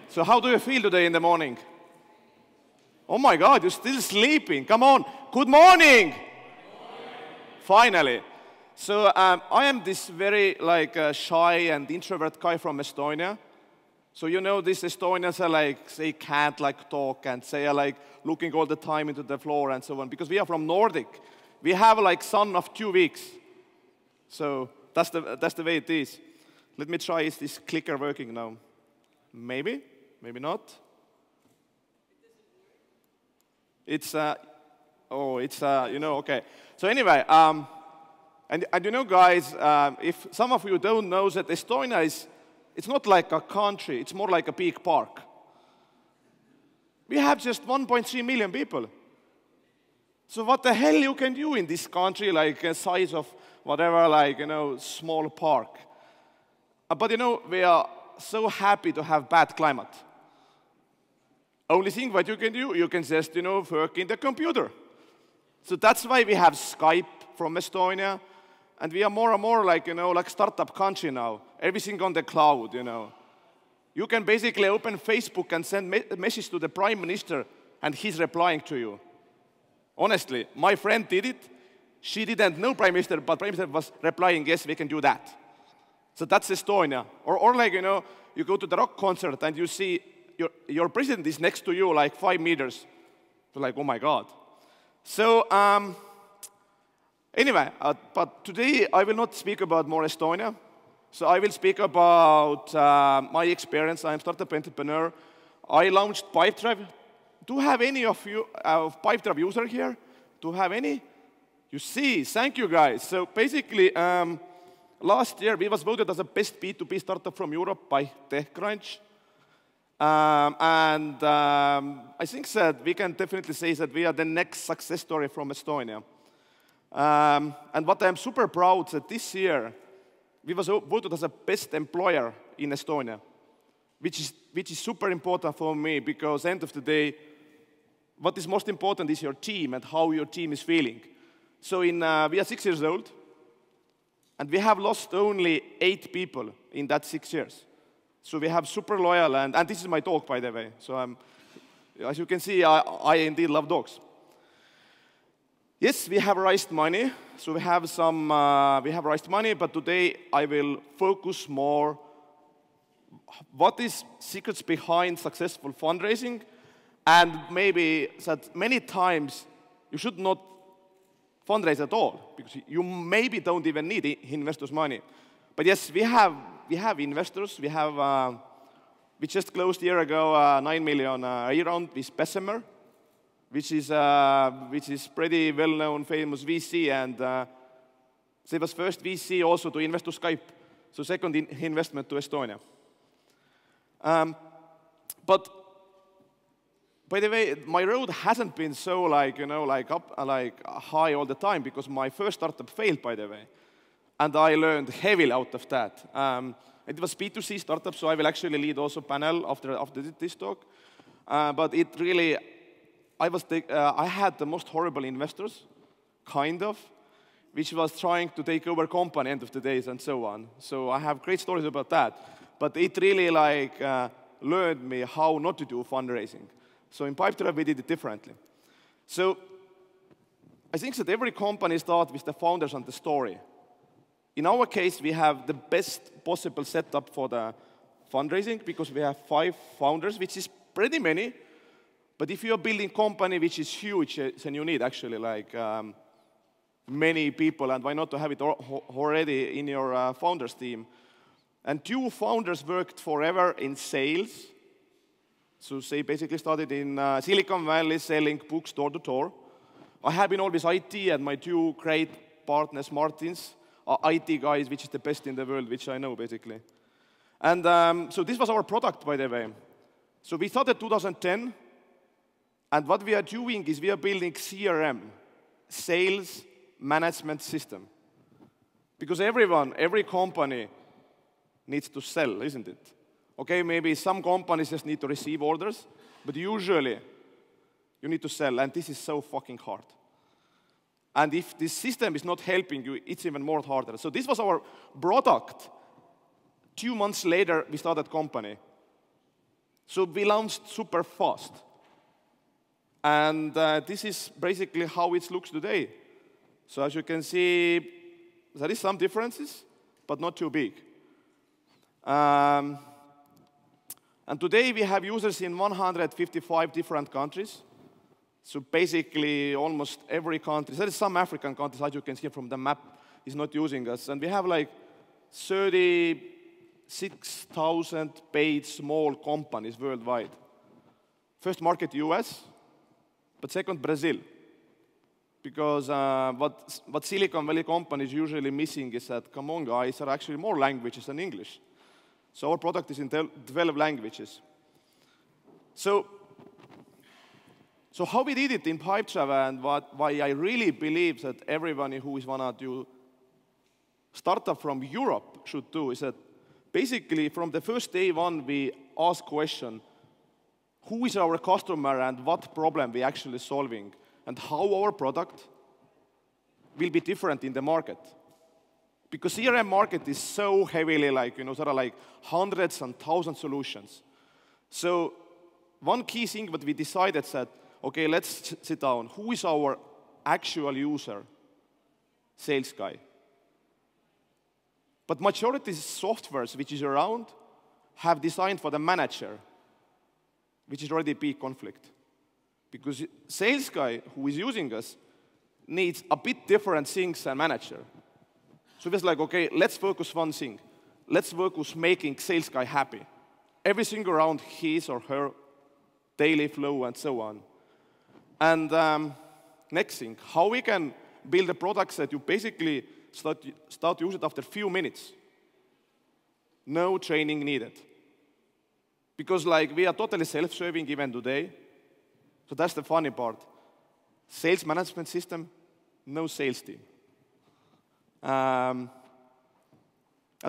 So how do you feel today in the morning? Oh my God, you're still sleeping. Come on. Good morning. Finally. So I am this very shy and introvert guy from Estonia. So you know these Estonians are like, they can't talk and they are like looking all the time into the floor and so on. Because we are from Nordic. We have like sun of 2 weeks. So that's the way it is. Let me try, is this clicker working now? Maybe, maybe not. It's, okay. So anyway, and you know, guys, if some of you don't know that Estonia it's not like a country, it's more like a big park. We have just 1.3 million people. So what the hell you can do in this country, like a size of whatever, small park? But we are so happy to have bad climate. Only thing what you can do, you can just, work in the computer. So that's why we have Skype from Estonia, and we are more and more like startup country now. Everything on the cloud, You can basically open Facebook and send a message to the Prime Minister, and he's replying to you. Honestly, my friend did it. She didn't know Prime Minister, but Prime Minister was replying, yes, we can do that. So that's Estonia. Or you go to the rock concert and you see your president is next to you, like 5 meters. So like, oh my God. So anyway, but today I will not speak about more Estonia. So I will speak about my experience. I'm a startup entrepreneur. I launched Pipedrive. Do you have any of you Pipedrive user here? Do you have any? You see, thank you guys. So basically, last year we was voted as the best B2B startup from Europe by TechCrunch. I think that we can definitely say that we are the next success story from Estonia. And what I'm super proud that this year, we was voted as the best employer in Estonia, which is super important for me because end of the day, what is most important is your team and how your team is feeling. So we are 6 years old, and we have lost only 8 people in that 6 years. So we have super loyal, and this is my dog, by the way. So as you can see, I indeed love dogs. Yes, we have raised money. So we have raised money, but today I will focus more what is secrets behind successful fundraising, and maybe that many times you should not fundraise at all, because you maybe don't even need investors' money. But yes, we have investors. We just closed a year ago a 9 million round with Bessemer, which is pretty well-known, famous VC, and they was first VC also to invest to Skype, so second investment to Estonia. But by the way, my road hasn't been so high all the time because my first startup failed, by the way. And I learned heavily out of that. It was B2C startup, so I will actually lead also panel after this talk. But it really, I had the most horrible investors, kind of, which was trying to take over company end of the days and so on. So I have great stories about that. But it really learned me how not to do fundraising. So in Pipedrive, we did it differently. So I think that every company starts with the founders and the story. In our case, we have the best possible setup for the fundraising because we have 5 founders, which is pretty many. But if you're building a company which is huge, then you need actually many people, and why not to have it already in your founders team. And 2 founders worked forever in sales. So they basically started in Silicon Valley selling books door to door. I have been always IT, and my 2 great partners, Martins, are IT guys, which is the best in the world, which I know, basically. And so this was our product, by the way. So we started 2010, and what we are doing is we are building CRM, sales management system. Because every company needs to sell, isn't it? Okay, maybe some companies just need to receive orders, but usually you need to sell, and this is so fucking hard. And if this system is not helping you, it's even more harder. So this was our product. 2 months later, we started company. So we launched super fast. And this is basically how it looks today. So as you can see, there is some differences, but not too big. And today we have users in 155 different countries. So basically almost every country. There is some African countries, as you can see from the map, is not using us. And we have like 36,000 paid small companies worldwide. First market, US, but second, Brazil. Because what Silicon Valley companies usually missing is that, come on guys, there are actually more languages than English. So our product is in 12 languages. So how we did it in Pipedrive and why I really believe that everyone who is want to do startup from Europe should do is that basically from the first day one we ask question, who is our customer and what problem we actually solving and how our product will be different in the market. Because CRM market is so heavily like, there are like hundreds and thousands solutions. So one key thing that we decided that, okay, let's sit down. Who is our actual user? Sales guy. But majority softwares which is around have designed for the manager, which is already a big conflict. Because sales guy who is using us needs a bit different things than manager. So it's like, okay, let's focus one thing. Let's focus making sales guy happy. Everything around his or her daily flow and so on. And next thing, how we can build a product that you basically start to use it after a few minutes. No training needed. Because like we are totally self-serving even today. So that's the funny part. Sales management system, no sales team. And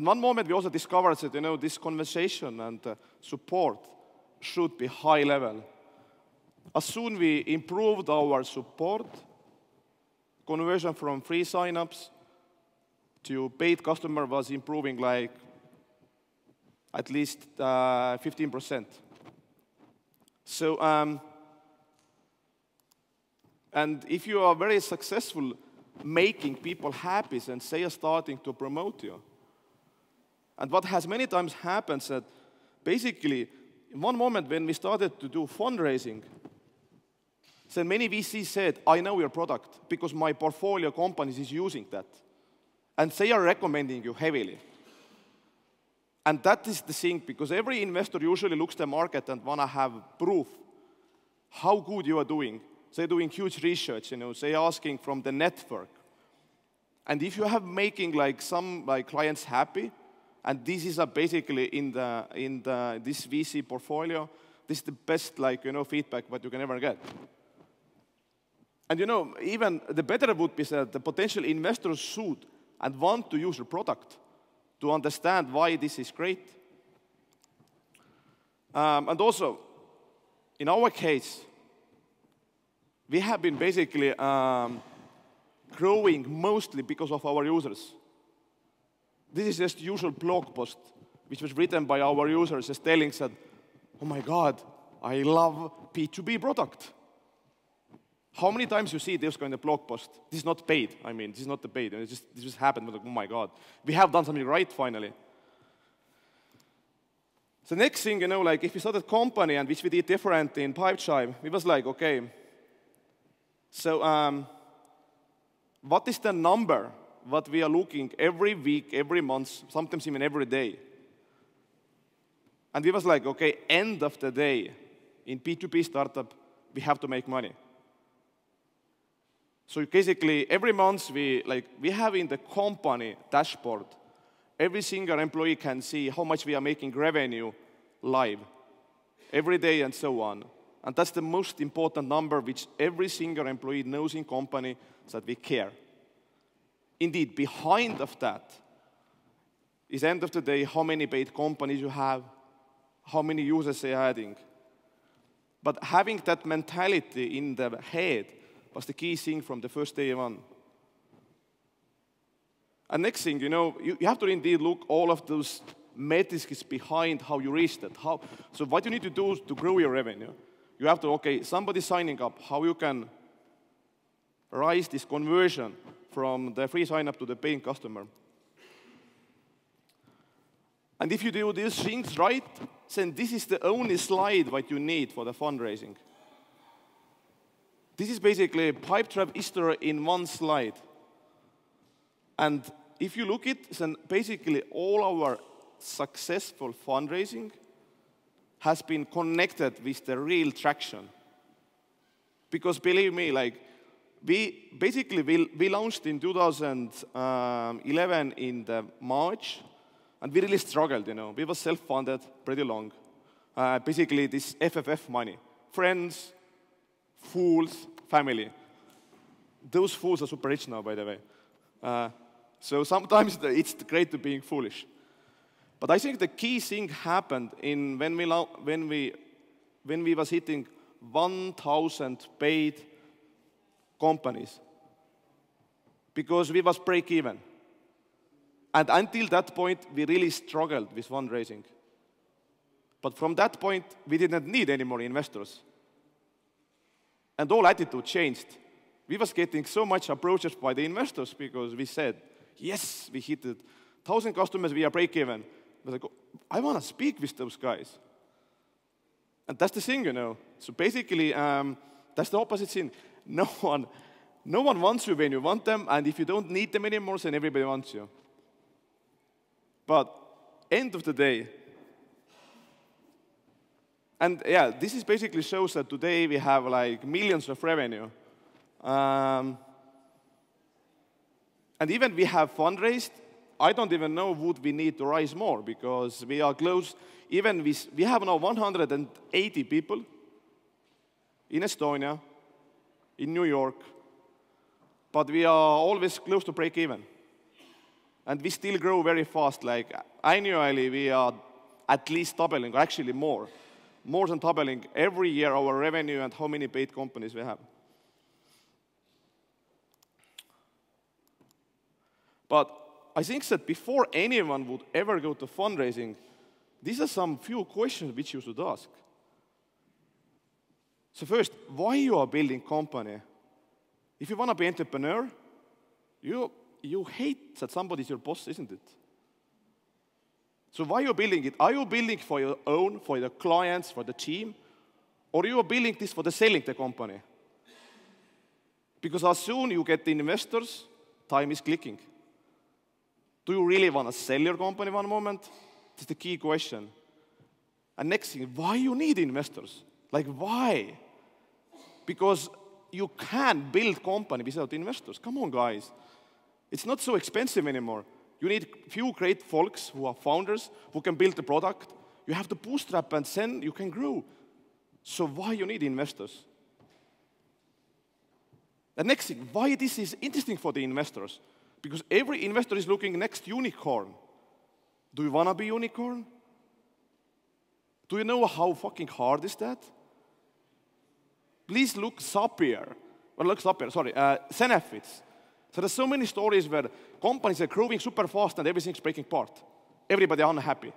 one moment we also discovered that this conversation and support should be high level. As soon we improved our support, conversion from free signups to paid customer was improving like at least 15%. So, and if you are very successful making people happy, and they are starting to promote you. And what has many times happened that basically, in one moment when we started to do fundraising, then many VCs said, I know your product because my portfolio companies is using that. And they are recommending you heavily. And that is the thing, because every investor usually looks at the market and want to have proof how good you are doing. They're doing huge research, they're asking from the network. And if you have making like some clients happy, and this is basically in this VC portfolio, this is the best feedback what you can ever get. And even the better would be that the potential investors should and want to use your product to understand why this is great. And also, in our case, we have been basically growing mostly because of our users. This is just usual blog post, which was written by our users, just telling that, oh my God, I love P2B product. How many times you see this kind of blog post? This is not paid. I mean, this is not the paid. This just happened. Like, oh my God, we have done something right finally. The next thing, if we started a company and which we did different in Pipedrive, we was like, okay, so what is the number what we are looking every week, every month, sometimes even every day? And we was like, okay, end of the day, in P2P startup, we have to make money. So basically, every month we have in the company dashboard, every single employee can see how much we are making revenue live, every day and so on. And that's the most important number which every single employee knows in company, that we care. Indeed, behind of that is end of the day how many paid companies you have, how many users they are adding. But having that mentality in the head was the key thing from the first day on. And next thing, you have to indeed look all of those metrics behind how you reach that. So what you need to do to grow your revenue, you have to, okay, somebody signing up, how you can rise this conversion from the free sign-up to the paying customer. And if you do these things right, then this is the only slide what you need for the fundraising. This is basically Pipedrive history in one slide. And if you look at it, then basically all our successful fundraising has been connected with the real traction. Because believe me, like, we launched in 2011 in the March, and we really struggled, you know. We were self-funded pretty long. Basically, this FFF money. Friends, fools, family. Those fools are super rich now, by the way. So sometimes it's great to being foolish. But I think the key thing happened when we was hitting 1,000 paid companies, because we was break even. And until that point, we really struggled with fundraising. But from that point, we didn't need any more investors. And all attitude changed. We was getting so much approaches by the investors because we said, yes, we hit 1,000 customers, we are break even. I was like, I want to speak with those guys. And that's the thing, you know. So basically, that's the opposite thing. No one wants you when you want them, and if you don't need them anymore, then everybody wants you. But end of the day, and yeah, this is basically shows that today we have like millions of revenue. And even we have fundraised, I don't even know would we need to raise more because we are close. Even we have now 180 people in Estonia, in New York, but we are always close to break even. And we still grow very fast. Like annually, we are at least doubling, or actually more than doubling every year our revenue and how many paid companies we have. But I think that before anyone would ever go to fundraising, these are some few questions which you should ask. So first, why you are building company? If you want to be entrepreneur, you hate that somebody is your boss, isn't it? So why are you building it? Are you building for your own, for the clients, for the team? Or are you building this for the selling the company? Because as soon you get the investors, time is clicking. Do you really want to sell your company one moment? That's the key question. And next thing, why you need investors? Like, why? Because you can't build company without investors. Come on, guys. It's not so expensive anymore. You need few great folks who are founders, who can build the product. You have to bootstrap, and then you can grow. So why you need investors? The next thing, why this is interesting for the investors? Because every investor is looking next unicorn. Do you want to be unicorn? Do you know how fucking hard is that? Please look Zapier. Well, look Zapier, sorry, Zenefits. So there's so many stories where companies are growing super fast and everything's breaking apart. Everybody unhappy.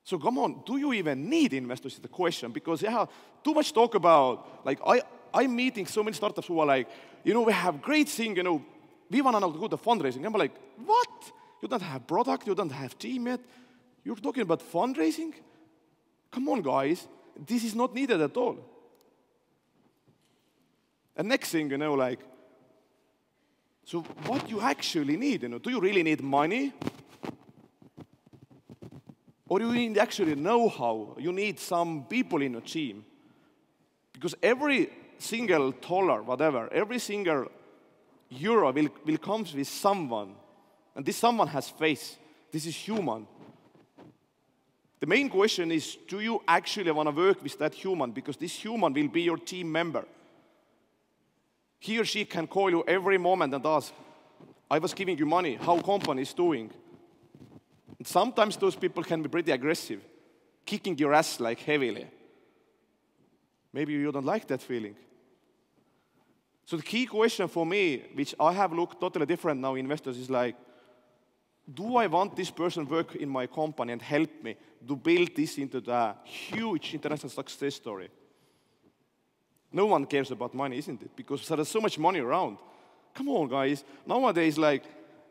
So come on, do you even need investors is the question? Because yeah, too much talk about, like I'm meeting so many startups who are like, you know, we have great thing, you know, we want to now go to fundraising. I'm like, what? You don't have product, you don't have team yet. You're talking about fundraising? Come on, guys. This is not needed at all. And next thing, you know, like, so what you actually need, you know, do you really need money? Or you need actually know-how? You need some people in your team. Because every single dollar, whatever, every single euro will come with someone. And this someone has face. This is human. The main question is, do you actually want to work with that human? Because this human will be your team member. He or she can call you every moment and ask, I was giving you money, how company is doing? And sometimes those people can be pretty aggressive, kicking your ass like heavily. Maybe you don't like that feeling. So the key question for me, which I have looked totally different now, investors, is like, do I want this person work in my company and help me to build this into the huge international success story? No one cares about money, isn't it? Because there is so much money around. Come on, guys. Nowadays, like,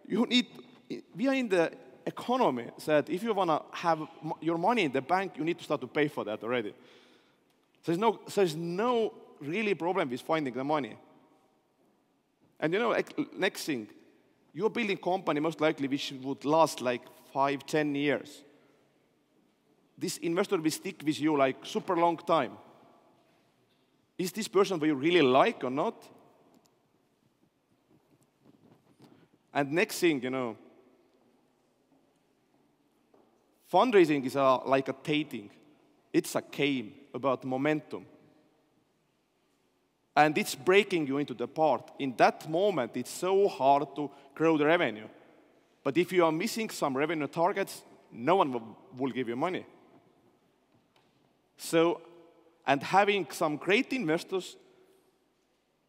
we are in the economy that if you want to have your money in the bank, you need to start to pay for that already. There's no really problem with finding the money. And next thing, you're building a company most likely which would last like 5, 10 years. This investor will stick with you like super long time. Is this person who you really like or not? And next thing, fundraising is like a dating. It's a game about momentum. And it's breaking you into the part. In that moment, it's so hard to grow the revenue. But if you are missing some revenue targets, no one will give you money. So, and having some great investors,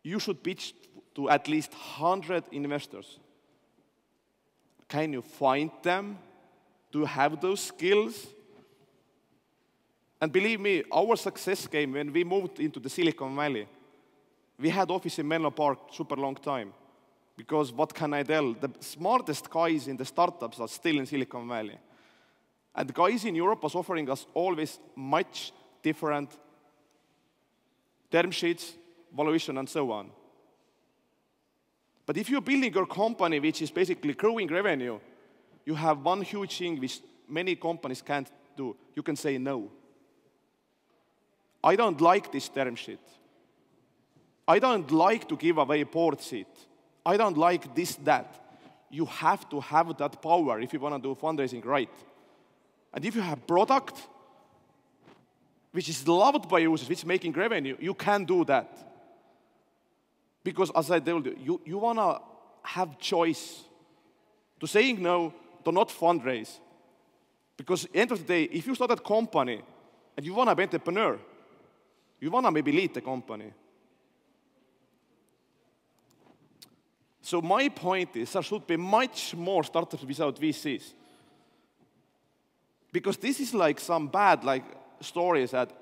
you should pitch to at least 100 investors. Can you find them? Do you have those skills? And believe me, our success came when we moved into the Silicon Valley. We had office in Menlo Park super long time. Because what can I tell? The smartest guys in the startups are still in Silicon Valley. And the guys in Europe was offering us always much different term sheets, valuation, and so on. But if you're building your company, which is basically growing revenue, you have one huge thing which many companies can't do. You can say no. I don't like this term sheet. I don't like to give away a board seat. I don't like this, that. You have to have that power if you want to do fundraising right. And if you have product which is loved by users, which is making revenue, you can do that. Because as I told you, you want to have choice to saying no, to not fundraise. Because at the end of the day, if you start a company and you want to be an entrepreneur, you want to maybe lead the company. So my point is there should be much more startups without VCs. Because this is like some bad stories that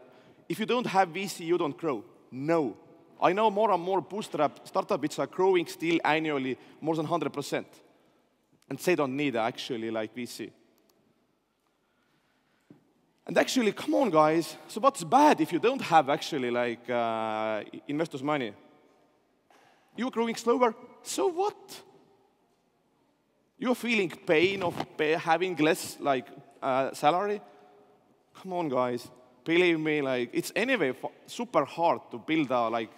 if you don't have VC, you don't grow. No. I know more and more bootstrap startups which are growing still annually more than 100%. And they don't need actually like VC. And actually, come on, guys. So what's bad if you don't have actually like investors' money? You're growing slower. So what? You're feeling pain of having less like salary. Come on, guys. Believe me, like it's anyway super hard to build a like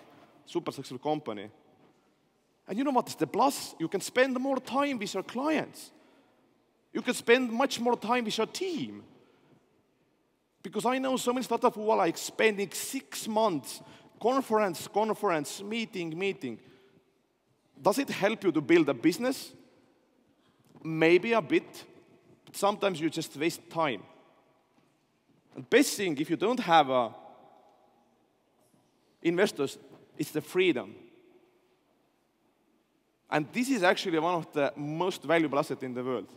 super successful company. And you know what is the plus? You can spend more time with your clients. You can spend much more time with your team. Because I know so many startups who are like spending 6 months, conference, meeting. Does it help you to build a business? Maybe a bit, but sometimes you just waste time. And best thing, if you don't have investors, it's the freedom. And this is actually one of the most valuable assets in the world.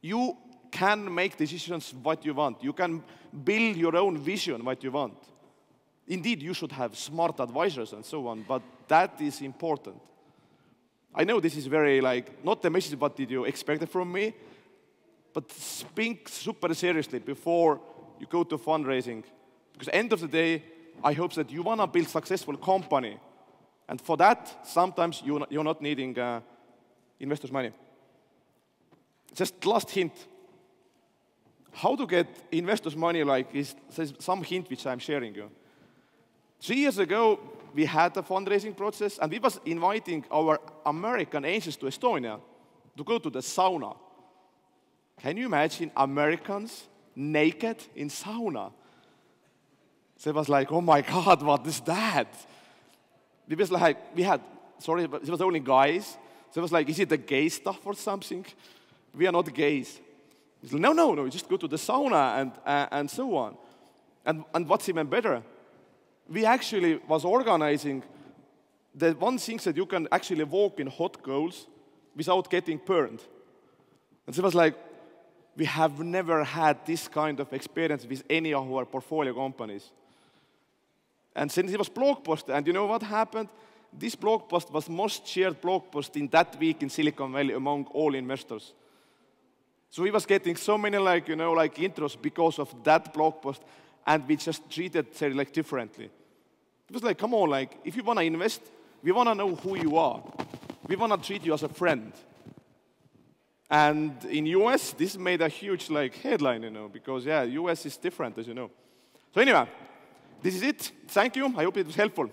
You can make decisions what you want. You can build your own vision what you want. Indeed, you should have smart advisors and so on, but that is important. I know this is very, like, not the message what did you expect from me, but think super seriously before you go to fundraising. Because at the end of the day, I hope that you want to build a successful company. And for that, sometimes you're not needing investors' money. Just last hint. How to get investors' money, like, there's some hint which I'm sharing you. 3 years ago, we had a fundraising process, and we was inviting our American angels to Estonia to go to the sauna. Can you imagine Americans naked in sauna? So it was like, oh my God, what is that? It was like, but it was only guys. So it was like, is it the gay stuff or something? We are not gays. He said, no, you just go to the sauna and so on. And what's even better, we actually was organizing the one thing that you can actually walk in hot coals without getting burned. And so it was like, we have never had this kind of experience with any of our portfolio companies. And since it was blog post, and you know what happened? This blog post was most shared blog post in that week in Silicon Valley among all investors. So we was getting so many intros because of that blog post, and we just treated it differently. It was like, come on, if you want to invest, we want to know who you are. We want to treat you as a friend. And in US, this made a huge headline, because US is different, as you know. So anyway, this is it. Thank you. I hope it was helpful.